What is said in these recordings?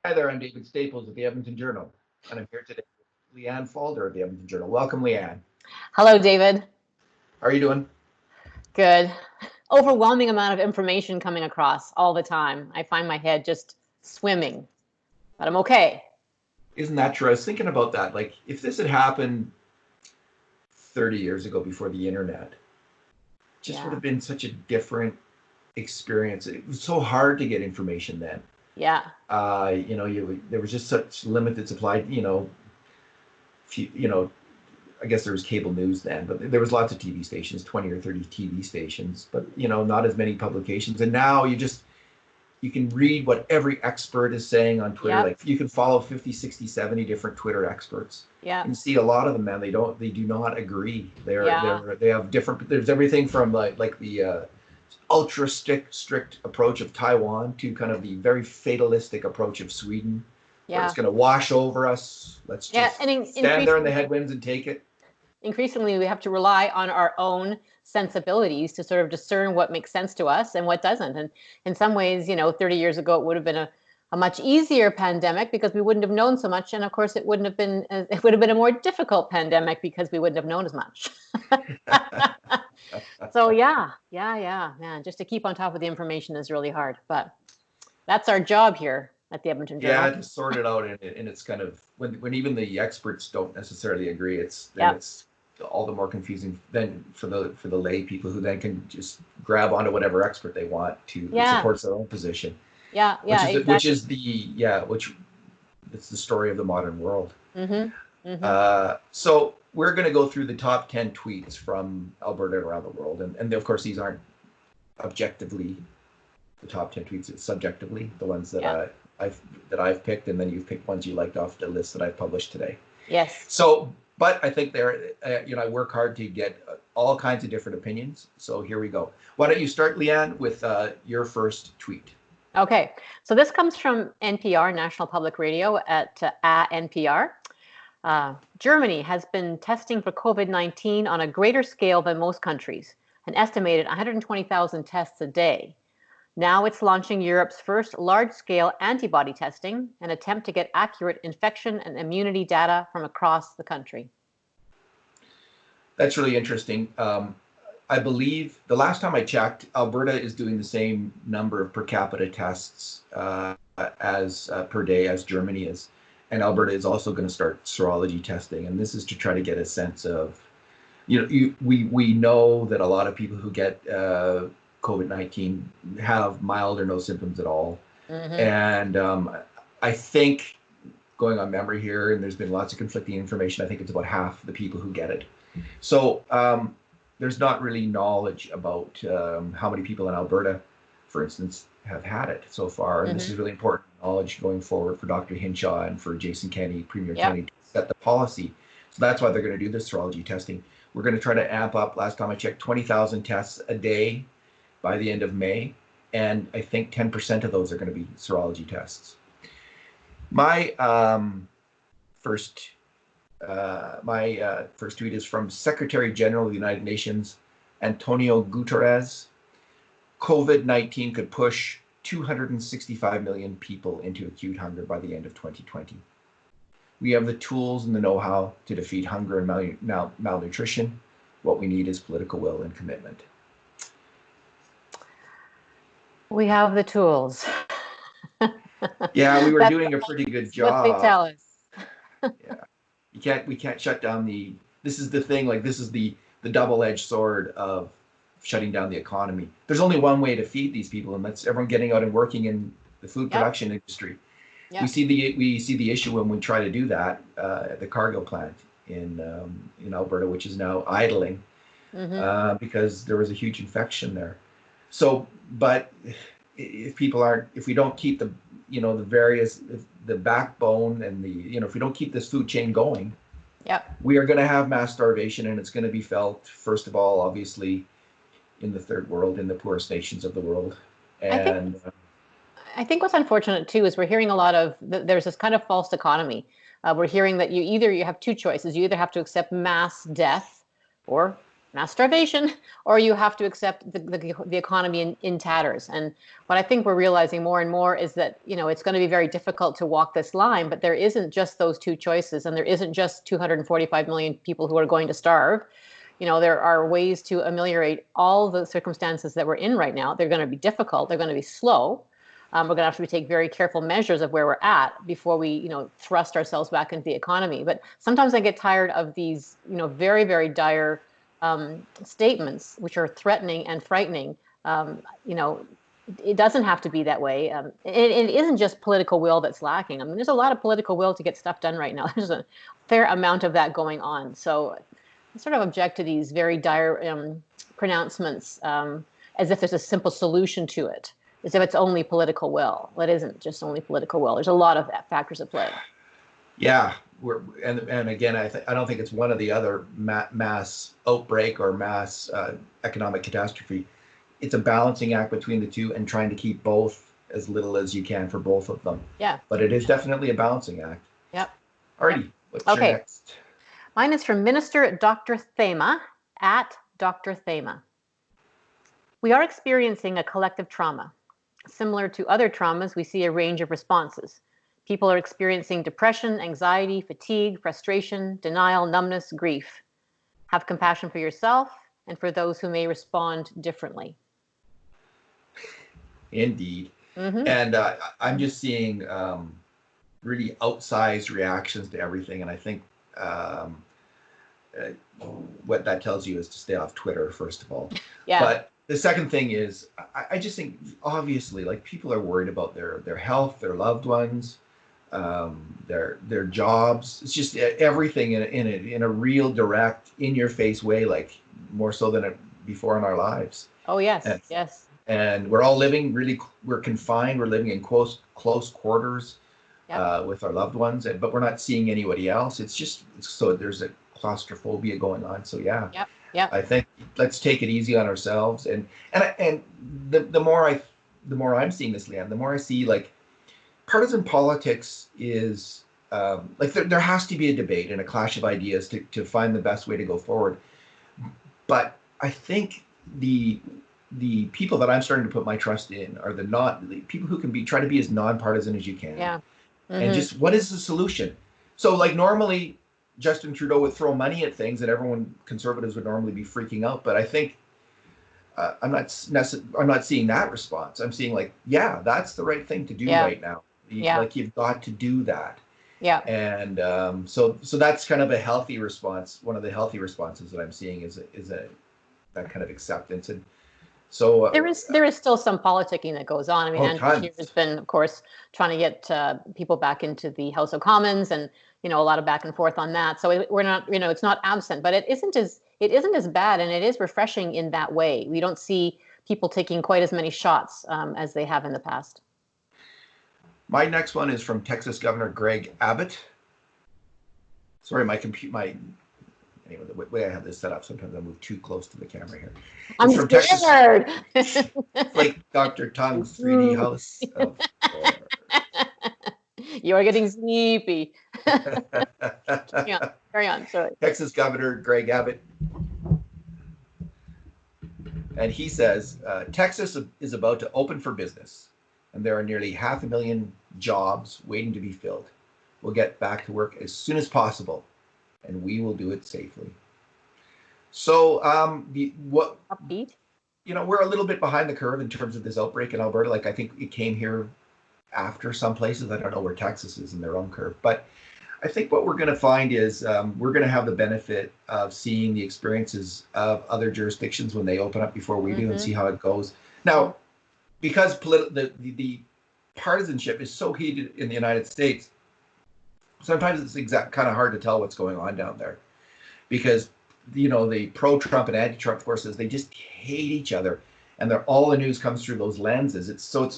Hi there, I'm David Staples of the Edmonton Journal, and I'm here today with Leanne Falder of the Edmonton Journal. Welcome, Leanne. Hello, David. How are you doing? Good. Overwhelming amount of information coming across all the time. I find my head just swimming, but I'm okay. Isn't that true? I was thinking about that. Like, if this had happened 30 years ago before the internet, it just would have been such a different experience. It was so hard to get information then. Yeah. There was just such limited supply. I guess there was cable news then, but there was lots of TV stations, 20 or 30 TV stations, but not as many publications. And now you can read what every expert is saying on Twitter. Yep. Like you can follow 50, 60, 70 different Twitter experts. Yeah. And see a lot of them, man, they do not agree. They have different, there's everything from like the ultra strict approach of Taiwan to kind of the very fatalistic approach of Sweden. Yeah. Where it's going to wash over us. Let's just stand there in the headwinds and take it. Increasingly, we have to rely on our own sensibilities to sort of discern what makes sense to us and what doesn't. And in some ways, 30 years ago, it would have been a much easier pandemic because we wouldn't have known so much. And of course, it would have been a more difficult pandemic because we wouldn't have known as much. So yeah, man, just to keep on top of the information is really hard, but that's our job here at the Edmonton Journal. Yeah, to sort it out, and it's kind of when even the experts don't necessarily agree, it's all the more confusing then for the lay people who then can just grab onto whatever expert they want to that supports their own position. Yeah, exactly. It's the story of the modern world. Mm-hmm. Mm-hmm. So we're going to go through the top 10 tweets from Alberta around the world, and of course these aren't objectively the top 10 tweets; it's subjectively the ones that I've picked, and then you've picked ones you liked off the list that I've published today. Yes. So, but I think I work hard to get all kinds of different opinions. So here we go. Why don't you start, Leanne, with your first tweet? Okay. So this comes from NPR, National Public Radio, at NPR. Germany has been testing for COVID-19 on a greater scale than most countries, an estimated 120,000 tests a day. Now it's launching Europe's first large-scale antibody testing, an attempt to get accurate infection and immunity data from across the country. That's really interesting. I believe the last time I checked, Alberta is doing the same number of per capita tests as per day as Germany is. And Alberta is also going to start serology testing. And this is to try to get a sense of, we know that a lot of people who get COVID-19 have mild or no symptoms at all. Mm-hmm. And I think, going on memory here, and there's been lots of conflicting information, I think it's about half the people who get it. So there's not really knowledge about how many people in Alberta, for instance, have had it so far. And this is really important knowledge going forward for Dr. Hinshaw and for Jason Kenney, Premier Kenney, to set the policy. So that's why they're going to do this serology testing. We're going to try to amp up, last time I checked, 20,000 tests a day by the end of May. And I think 10% of those are going to be serology tests. My first tweet is from Secretary General of the United Nations, Antonio Guterres. COVID-19 could push 265 million people into acute hunger by the end of 2020. We have the tools and the know-how to defeat hunger and malnutrition. What we need is political will and commitment. We have the tools. Yeah, we were doing a pretty good job. What they tell us. Yeah, we can't shut down this is the thing, like this is the double-edged sword of shutting down the economy. There's only one way to feed these people, and that's everyone getting out and working in the food production industry. Yep. We see the issue when we try to do that at the Cargill plant in Alberta, which is now idling because there was a huge infection there. So, but if we don't keep the backbone and if we don't keep this food chain going, we are going to have mass starvation, and it's going to be felt, first of all, obviously, in the third world, in the poorest nations of the world. And I think what's unfortunate too is we're hearing a lot of there's this kind of false economy. We're hearing that you have two choices. You either have to accept mass death or mass starvation, or you have to accept the economy in tatters. And what I think we're realizing more and more is that, it's going to be very difficult to walk this line, but there isn't just those two choices, and there isn't just 245 million people who are going to starve. There are ways to ameliorate all the circumstances that we're in right now. They're going to be difficult. They're going to be slow. We're going to have to take very careful measures of where we're at before we, thrust ourselves back into the economy. But sometimes I get tired of these, very, very dire statements, which are threatening and frightening. It doesn't have to be that way. It isn't just political will that's lacking. I mean, there's a lot of political will to get stuff done right now. There's a fair amount of that going on. So I sort of object to these very dire pronouncements as if there's a simple solution to it, as if it's only political will. Well, it isn't just only political will. There's a lot of factors at play. Yeah, and again, I don't think it's one or the other, mass outbreak or mass economic catastrophe. It's a balancing act between the two and trying to keep both as little as you can for both of them. Yeah. But it is definitely a balancing act. Yep. Alrighty, what's your next? Mine is from Minister Dr. Thema at Dr. Thema. We are experiencing a collective trauma. Similar to other traumas, we see a range of responses. People are experiencing depression, anxiety, fatigue, frustration, denial, numbness, grief. Have compassion for yourself and for those who may respond differently. Indeed. And I'm just seeing really outsized reactions to everything. And I think what that tells you is to stay off Twitter, first of all. Yeah. But the second thing is, I just think, obviously, like, people are worried about their health, their loved ones, their jobs. It's just everything in a real, direct, in-your-face way, like more so than before in our lives. Oh, yes, yes. And we're all living we're confined. We're living in close quarters with our loved ones, but we're not seeing anybody else. So there's a claustrophobia going on. So yeah. Yep. I think let's take it easy on ourselves. And the more I'm seeing this, Leanne, the more I see, like, partisan politics is like there has to be a debate and a clash of ideas to find the best way to go forward. But I think the people that I'm starting to put my trust in are the people who can try to be as nonpartisan as you can. Yeah. And just, what is the solution? So, like, normally Justin Trudeau would throw money at things and conservatives would normally be freaking out. But I think I'm not seeing that response. I'm seeing, like, yeah, that's the right thing to do right now. Like, you've got to do that. Yeah. And so that's kind of a healthy response. One of the healthy responses that I'm seeing is that kind of acceptance. And so there is still some politicking that goes on. I mean, Andrew Scheer has been, of course, trying to get people back into the House of Commons, and a lot of back and forth on that. So we're not, it's not absent, but it isn't as bad, and it is refreshing in that way. We don't see people taking quite as many shots as they have in the past. My next one is from Texas Governor Greg Abbott. Sorry, anyway, the way I have this set up, sometimes I move too close to the camera here. I'm scared. Texas, like Dr. Tung's 3D house. You are getting sleepy. Carry on. Sorry. Texas Governor Greg Abbott. And he says, Texas is about to open for business, and there are nearly 500,000 jobs waiting to be filled. We'll get back to work as soon as possible, and we will do it safely. So upbeat. We're a little bit behind the curve in terms of this outbreak in Alberta. Like, I think it came here after some places. I don't know where Texas is in their own curve, but I think what we're going to find is we're going to have the benefit of seeing the experiences of other jurisdictions when they open up before we do, and see how it goes. Now, because the partisanship is so heated in the United States, sometimes it's kind of hard to tell what's going on down there, because the pro-Trump and anti-Trump forces, they just hate each other, and all the news comes through those lenses.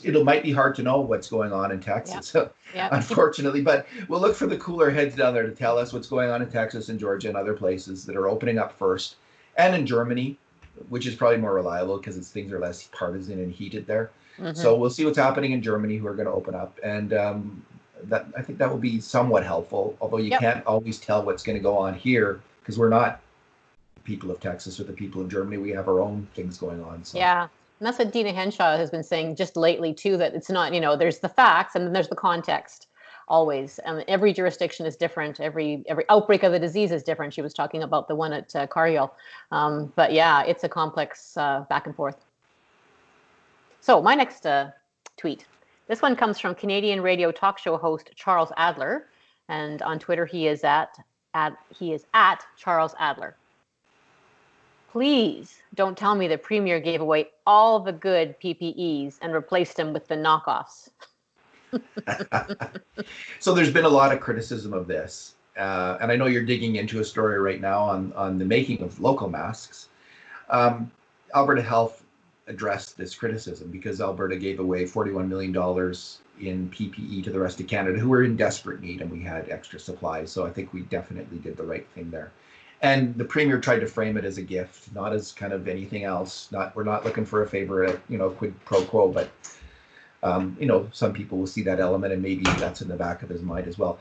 It might be hard to know what's going on in Texas, unfortunately. But we'll look for the cooler heads down there to tell us what's going on in Texas and Georgia and other places that are opening up first, and in Germany, which is probably more reliable because things are less partisan and heated there. So we'll see what's happening in Germany, who are going to open up, and I think that will be somewhat helpful. Although you can't always tell what's going to go on here, because we're not people of Texas or the people of Germany. We have our own things going on. So. Yeah. And that's what Dina Henshaw has been saying just lately too, that it's not, there's the facts and then there's the context always. And every jurisdiction is different. Every outbreak of the disease is different. She was talking about the one at Cargill. But yeah, it's a complex back and forth. So my next tweet. This one comes from Canadian radio talk show host Charles Adler. And on Twitter, he is at Charles Adler. Please don't tell me the Premier gave away all the good PPEs and replaced them with the knockoffs. So there's been a lot of criticism of this. And I know you're digging into a story right now on the making of local masks. Alberta Health addressed this criticism because Alberta gave away $41 million in PPE to the rest of Canada who were in desperate need, and we had extra supplies. So I think we definitely did the right thing there. And the Premier tried to frame it as a gift, not as kind of anything else. We're not looking for a favor, quid pro quo, but some people will see that element, and maybe that's in the back of his mind as well.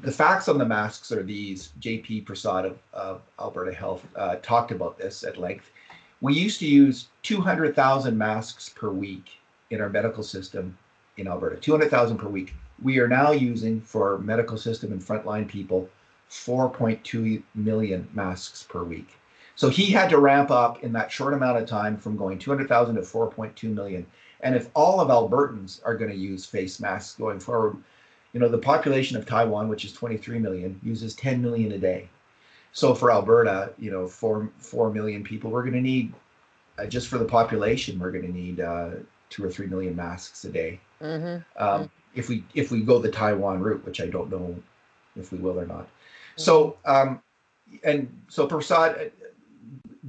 The facts on the masks are these. JP Prasad of Alberta Health talked about this at length. We used to use 200,000 masks per week in our medical system in Alberta, 200,000 per week. We are now using, for medical system and frontline people, 4.2 million masks per week. So he had to ramp up in that short amount of time from going 200,000 to 4.2 million. And if all of Albertans are going to use face masks going forward, the population of Taiwan, which is 23 million, uses 10 million a day. So for Alberta, 4 million people, we're going to need, just for the population, we're going to need 2 or 3 million masks a day. Mm-hmm. If we go the Taiwan route, which I don't know if we will or not. Mm-hmm. So so Prasad,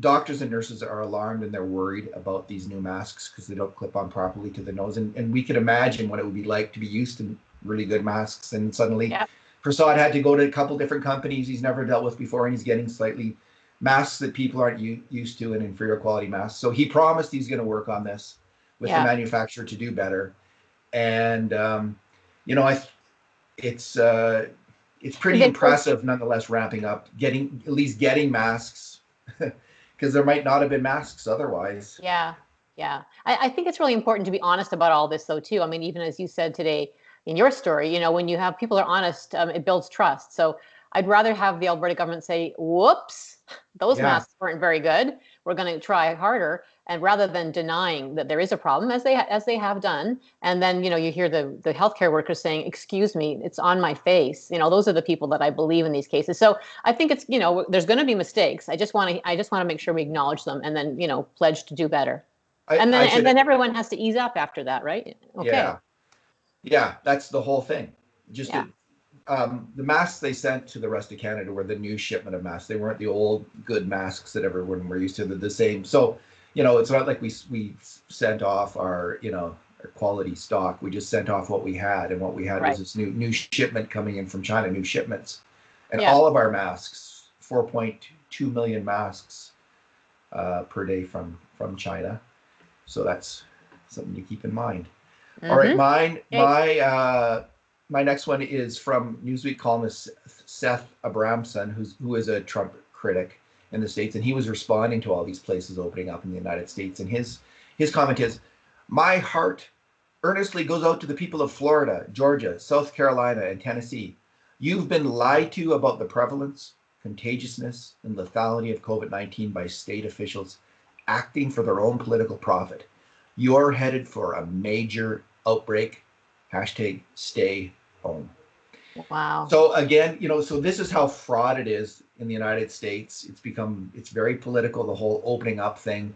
doctors and nurses are alarmed and they're worried about these new masks because they don't clip on properly to the nose. And we can imagine what it would be like to be used to really good masks, and suddenly Prasad had to go to a couple different companies he's never dealt with before, and he's getting slightly masks that people aren't used to, and inferior quality masks. So he promised he's going to work on this with the manufacturer to do better. And it's pretty impressive nonetheless, ramping up, at least getting masks, because there might not have been masks otherwise. Yeah. I think it's really important to be honest about all this, though, too. I mean, even as you said today in your story, when you have people are honest, it builds trust. So I'd rather have the Alberta government say, whoops, those masks weren't very good. We're going to try harder. And rather than denying that there is a problem, as they have done, and then you hear the healthcare workers saying, "Excuse me, it's on my face." Those are the people that I believe in these cases. So I think it's there's going to be mistakes. I just want to make sure we acknowledge them, and then pledge to do better. And then everyone has to ease up after that, right? Okay. Yeah, that's the whole thing. Just the masks they sent to the rest of Canada were the new shipment of masks. They weren't the old good masks that everyone were used to. They're the same. So. It's not like we sent off our quality stock. We just sent off what we had, and what we had was this new shipment coming in from China, new shipments, and all of our masks, 4.2 million masks per day from China. So that's something to keep in mind. Mm-hmm. All right, my next one is from Newsweek columnist Seth Abramson, who is a Trump critic in the States, and he was responding to all these places opening up in the United States. And his comment is, "My heart earnestly goes out to the people of Florida, Georgia, South Carolina, and Tennessee. You've been lied to about the prevalence, contagiousness, and lethality of COVID-19 by state officials acting for their own political profit. You're headed for a major outbreak. #stay home." Wow. So again, so this is how fraught it is in the United States. It's very political, the whole opening up thing.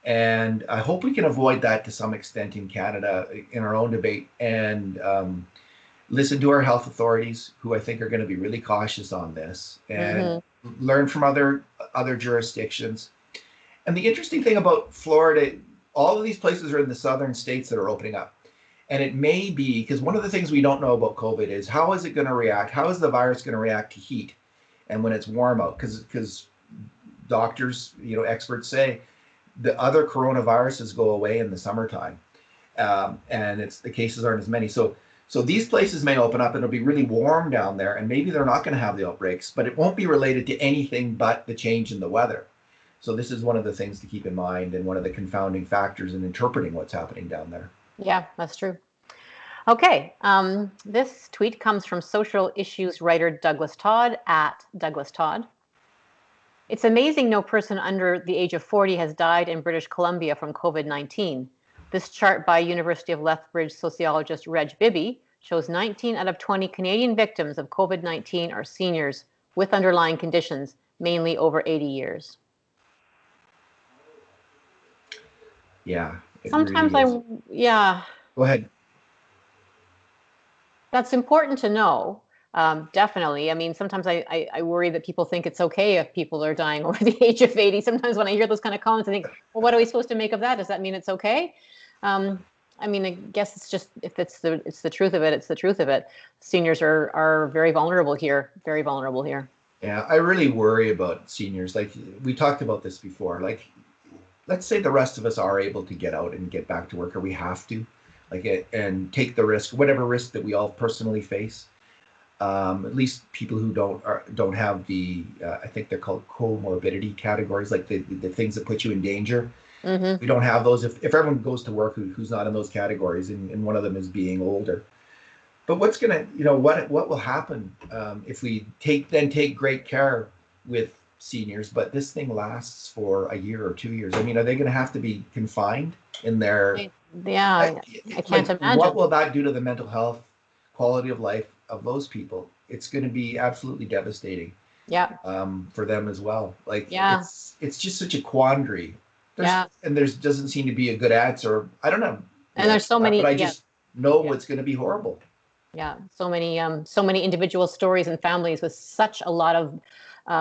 And I hope we can avoid that to some extent in Canada in our own debate, and listen to our health authorities, who I think are going to be really cautious on this, and learn from other jurisdictions. And the interesting thing about Florida, all of these places are in the southern states that are opening up. And it may be, because one of the things we don't know about COVID is how is it going to react? How is the virus going to react to heat and when it's warm out? Because doctors, experts say the other coronaviruses go away in the summertime, and the cases aren't as many. So So these places may open up and it'll be really warm down there, and maybe they're not going to have the outbreaks, but it won't be related to anything but the change in the weather. So this is one of the things to keep in mind and one of the confounding factors in interpreting what's happening down there. Yeah, that's true. Okay, this tweet comes from social issues writer Douglas Todd at Douglas Todd. It's amazing no person under the age of 40 has died in British Columbia from COVID-19. This chart by University of Lethbridge sociologist Reg Bibby shows 19 out of 20 Canadian victims of COVID-19 are seniors with underlying conditions, mainly over 80 years. Yeah. Sometimes really yeah. Go ahead. That's important to know. Definitely. I mean, sometimes I worry that people think it's okay if people are dying over the age of 80. Sometimes when I hear those kind of comments, I think, well, what are we supposed to make of that? Does that mean it's okay? I mean, I guess it's just, if it's the truth of it, it's the truth of it. Seniors are very vulnerable here, very vulnerable here. Yeah, I really worry about seniors. Like we talked about this before, like let's say the rest of us are able to get out and get back to work, or we have to, like, and take the risk, whatever risk that we all personally face. At least people who don't have the, I think they're called comorbidity categories, like the things that put you in danger. Mm-hmm. We don't have those. If everyone goes to work who's not in those categories, and one of them is being older. But what's gonna, what will happen if we take great care with seniors, but this thing lasts for a year or 2 years? I mean, are they going to have to be confined in their? Yeah, I can't imagine. What will that do to the mental health, quality of life of those people? It's going to be absolutely devastating. Yeah. For them as well. Like, yeah. It's just such a quandary. And there doesn't seem to be a good answer. I don't know. And there's so many. But I just know it's going to be horrible. Yeah, so many individual stories and families with such a lot of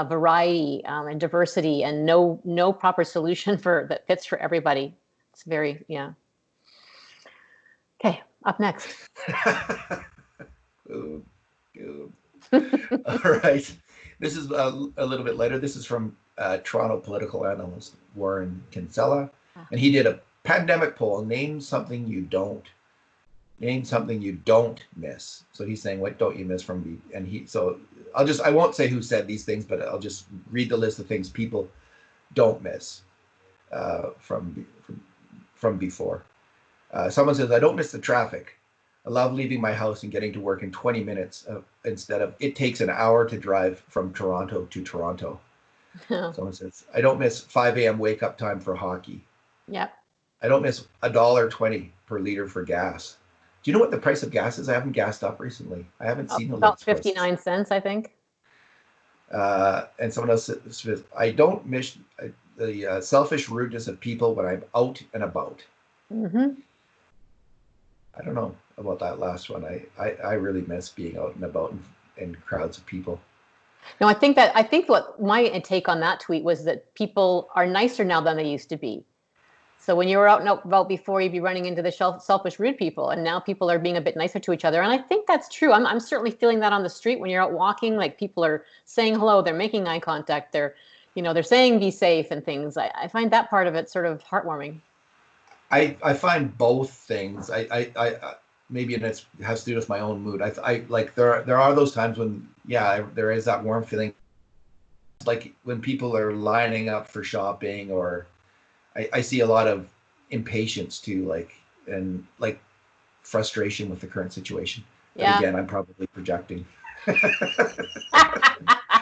variety and diversity, and no proper solution that fits for everybody. It's very, yeah. Okay, up next. Good. All right. This is a little bit later. This is from Toronto political analyst Warren Kinsella, and he did a pandemic poll. Name something you don't miss. So he's saying, what don't you miss from the, and he, so I won't say who said these things, but I'll just read the list of things people don't miss from before. Someone says, I don't miss the traffic. I love leaving my house and getting to work in 20 minutes instead of, it takes an hour to drive from Toronto to Toronto. Someone says, I don't miss 5 a.m. wake up time for hockey. Yep. I don't miss $1.20 per liter for gas. Do you know what the price of gas is? I haven't gassed up recently. I haven't seen about 59 cents, I think. And someone else says, I don't miss the selfish rudeness of people when I'm out and about. Mm-hmm. I don't know about that last one. I really miss being out and about in crowds of people. No, I think what my take on that tweet was that people are nicer now than they used to be. So when you were out and about before, you'd be running into the selfish, rude people, and now people are being a bit nicer to each other. And I think that's true. I'm certainly feeling that on the street when you're out walking. Like, people are saying hello, they're making eye contact, they're saying be safe and things. I find that part of it sort of heartwarming. I find both things. I maybe it has to do with my own mood. I like there are those times when there is that warm feeling, like when people are lining up for shopping, or I see a lot of impatience too, and frustration with the current situation. Yeah. But again, I'm probably projecting.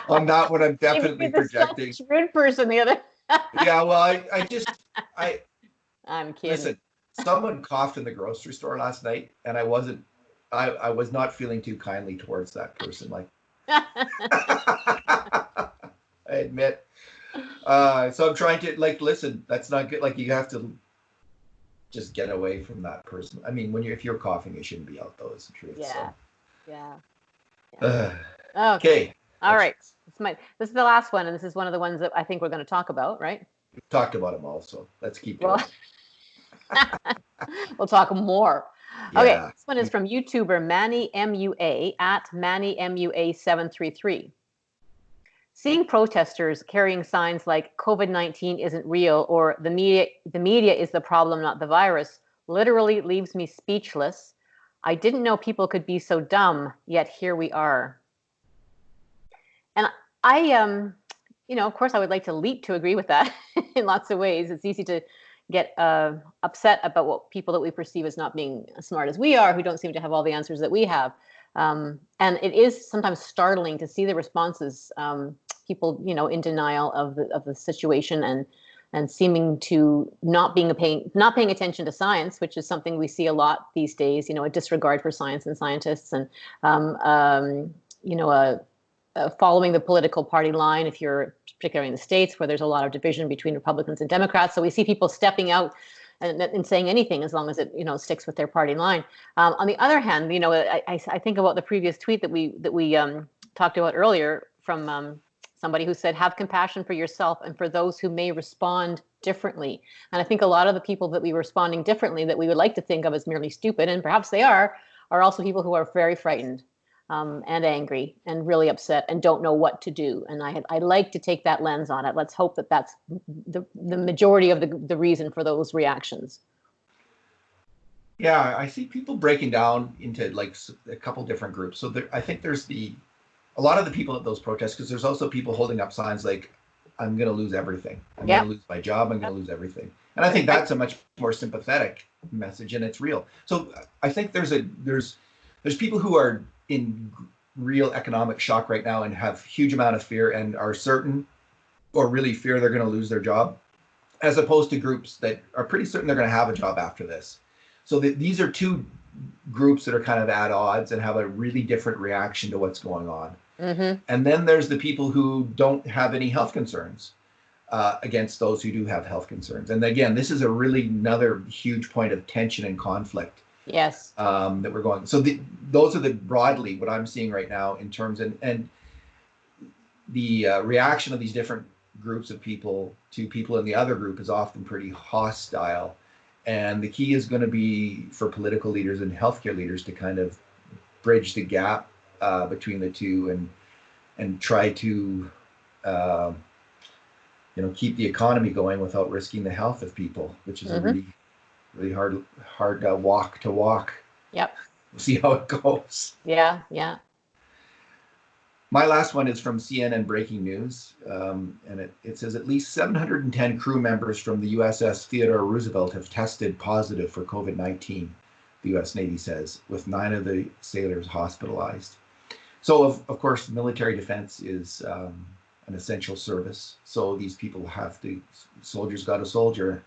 On that one, I'm definitely projecting. Rude person, the other. Yeah, well, I'm kidding. Listen, someone coughed in the grocery store last night, and I was not feeling too kindly towards that person. Like, I admit. So I'm trying to listen, that's not good. Like, you have to just get away from that person. I mean, if you're coughing, you shouldn't be out, though, is the truth. Yeah. So. Yeah. Okay. All right. This is the last one, and this is one of the ones that I think we're going to talk about, right? We've talked about them all, so let's keep going. We'll talk more. Yeah. Okay, this one is from YouTuber Manny MUA at Manny MUA 733. Seeing protesters carrying signs like COVID-19 isn't real, or the media is the problem, not the virus, literally leaves me speechless. I didn't know people could be so dumb, yet here we are. And I, of course, I would like to leap to agree with that in lots of ways. It's easy to get upset about what people that we perceive as not being as smart as we are, who don't seem to have all the answers that we have. And it is sometimes startling to see the responses, people, in denial of the situation, and seeming to not paying attention to science, which is something we see a lot these days. A disregard for science and scientists, and following the political party line, if you're particularly in the States where there's a lot of division between Republicans and Democrats. So we see people stepping out and saying anything as long as it sticks with their party line. On the other hand, I think about the previous tweet that we talked about earlier from somebody who said, have compassion for yourself and for those who may respond differently. And I think a lot of the people that we responding differently that we would like to think of as merely stupid, and perhaps they are also people who are very frightened. And angry and really upset and don't know what to do. And I like to take that lens on it. Let's hope that that's the majority of the reason for those reactions. Yeah, I see people breaking down into like a couple different groups. So I think there's a lot of the people at those protests, because there's also people holding up signs like, I'm going to lose everything. I'm going to lose my job. I'm going to lose everything. And I think that's a much more sympathetic message, and it's real. So I think there's people who are in real economic shock right now and have huge amount of fear and are certain or really fear they're going to lose their job, as opposed to groups that are pretty certain they're going to have a job after this. So these are two groups that are kind of at odds and have a really different reaction to what's going on. Mm-hmm. And then there's the people who don't have any health concerns against those who do have health concerns. And again, this is another huge point of tension and conflict. Yes. That we're going. So those are broadly what I'm seeing right now in terms and the reaction of these different groups of people to people in the other group is often pretty hostile. And the key is going to be for political leaders and healthcare leaders to kind of bridge the gap between the two and try to keep the economy going without risking the health of people, which is a really hard walk to walk. Yep. We'll see how it goes. Yeah. My last one is from CNN Breaking News, and it says at least 710 crew members from the USS Theodore Roosevelt have tested positive for COVID-19, the U.S. Navy says, with 9 of the sailors hospitalized. So, of course, military defense is an essential service. So these people soldiers got a soldier,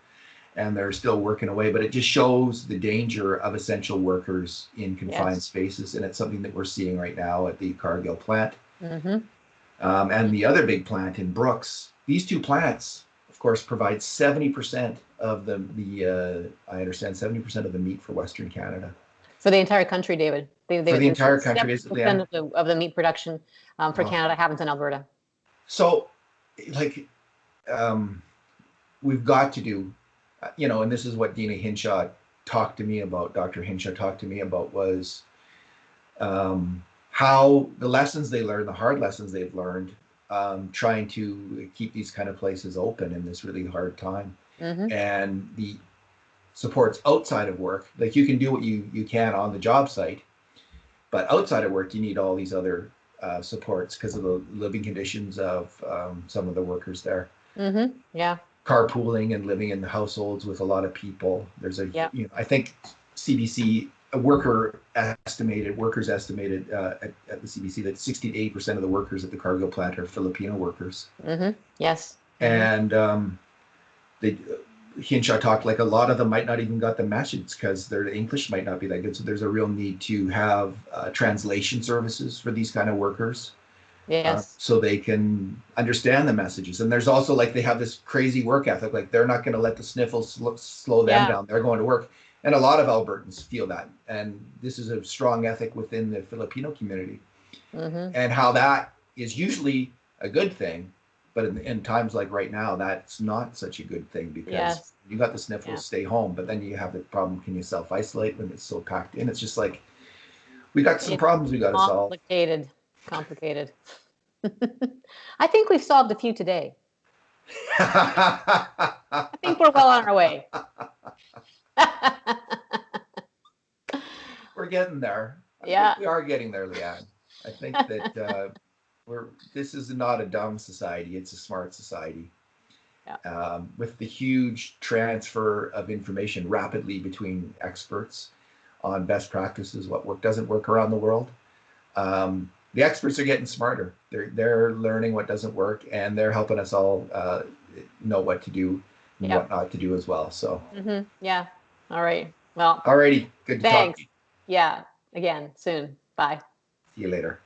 and they're still working away. But it just shows the danger of essential workers in confined spaces, and it's something that we're seeing right now at the Cargill plant. Mm-hmm. And the other big plant in Brooks. These two plants, of course, provide 70% of I understand 70% of the meat for Western Canada. For the entire country, David. For the entire country, is it? 70% of the meat production for Canada happens in Alberta. So, we've got to do, and this is what Dina Hinshaw talked to me about. Dr. Hinshaw talked to me about was how the lessons they learned, the hard lessons they've learned, trying to keep these kind of places open in this really hard time. Mm-hmm. And the supports outside of work. Like, you can do what you can on the job site, but outside of work, you need all these other supports because of the living conditions of some of the workers there. Mm-hmm. Yeah. Carpooling and living in households with a lot of people. There's I think CBC workers estimated at the CBC that 60 to 80% of the workers at the Cargill plant are Filipino workers. Mm-hmm. Yes. And Hinshaw talked like a lot of them might not even got the message because their English might not be that good. So there's a real need to have translation services for these kind of workers. Yes. So they can understand the messages. And there's also they have this crazy work ethic. Like, they're not going to let the sniffles slow them down. They're going to work. And a lot of Albertans feel that. And this is a strong ethic within the Filipino community. Mm-hmm. And how that is usually a good thing. But in times like right now, that's not such a good thing because you got the sniffles, stay home. But then you have the problem, can you self-isolate when it's so packed in? It's just like, we got some problems we got to solve. Complicated. I think we've solved a few today. I think we're well on our way. We're we're getting there. I Yeah. think we are getting there, Leanne. I think that this is not a dumb society; it's a smart society. Yeah. With the huge transfer of information rapidly between experts on best practices, what work doesn't work around the world. The experts are getting smarter. They're learning what doesn't work, and they're helping us all know what to do and Yeah. what not to do as well. So, Yeah. All right. Well, alrighty, good to talk thanks. to you. Yeah. Again, soon. Bye. See you later.